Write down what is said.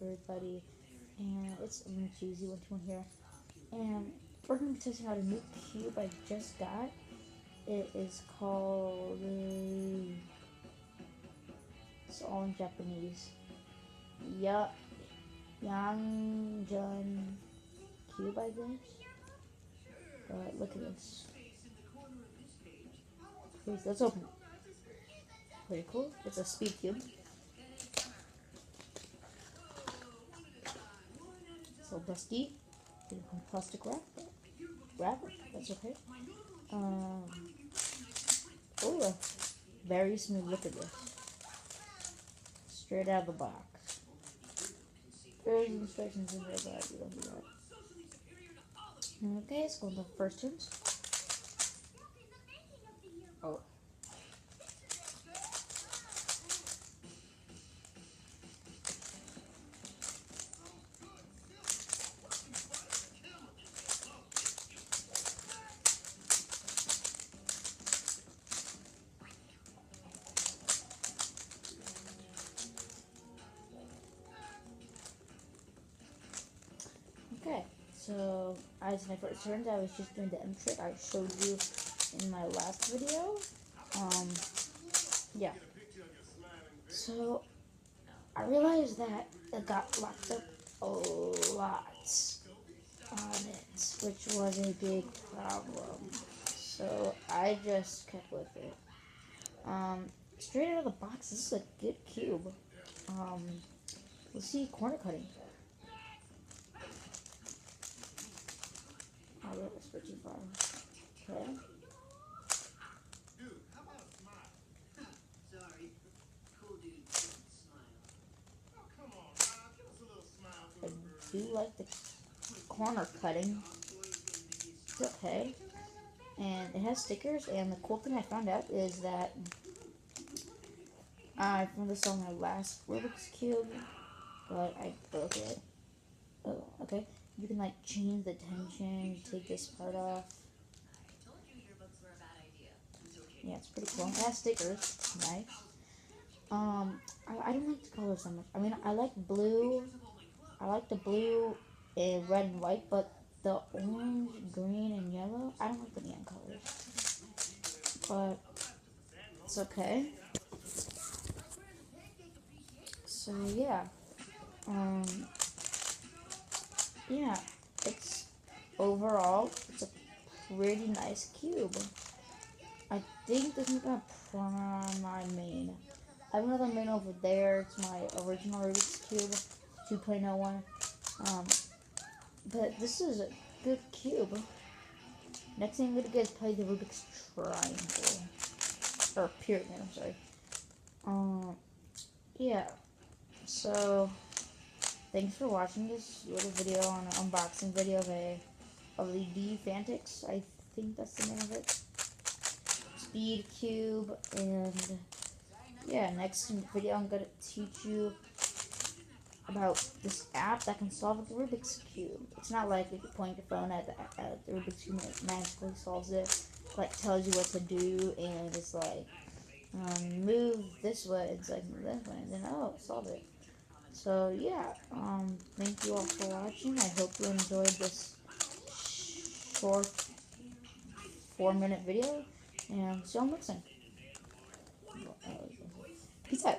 everybody, and it's a cheesy one here. And we're going to be testing out a new cube I just got. It is called, it's all in Japanese. Yanjun cube, I guess. But look at this. Please, let's open it. Pretty cool. It's a speed cube. So dusty. Plastic wrap. That's okay. Oh, very smooth. Look at this. Straight out of the box. There's instructions in there, but you don't do that. Okay, let's go to the first turns. Oh. Okay, so as my first turns, I was just doing the M trick I showed you in my last video. Yeah. So I realized that it got locked up a lot on it, which was a big problem. So I just kept with it. Straight out of the box, this is a good cube. Let's see corner cutting. Oh, that was pretty far. Okay. Dude, how about a smile? Sorry. Cool dude doesn't smile. Oh, come on, Rob. Give us a little smile for I the bird. do like the corner cutting. It's okay. And it has stickers, and the cool thing I found out is that I found this on my last Rubik's Cube, but I broke it. Oh, okay. You can like change the tension, take this part off. Yeah, it's pretty cool. It has stickers. Nice. I don't like the colors so much. I mean, I like blue. I like the blue and red and white, but the orange, green, and yellow, I don't like the neon colors. But it's okay. So yeah. Yeah, it's overall, it's a pretty nice cube. I think this is gonna prime my main. I have another main over there. It's my original Rubik's Cube 2.01. But this is a good cube. Next thing I'm gonna get is play the Rubik's Triangle. Or Pyramid, I'm sorry. Yeah. So thanks for watching this little video on an unboxing video of the D Fantix. I think that's the name of it. Speed cube, and yeah, next video I'm gonna teach you about this app that can solve the Rubik's Cube. It's not like if you point your phone at the Rubik's Cube and it magically solves it. It like tells you what to do, and it's like move this way, it's like move this way, and then solve it. So yeah, thank you all for watching. I hope you enjoyed this short 4-minute video, and see you all next time. Peace out.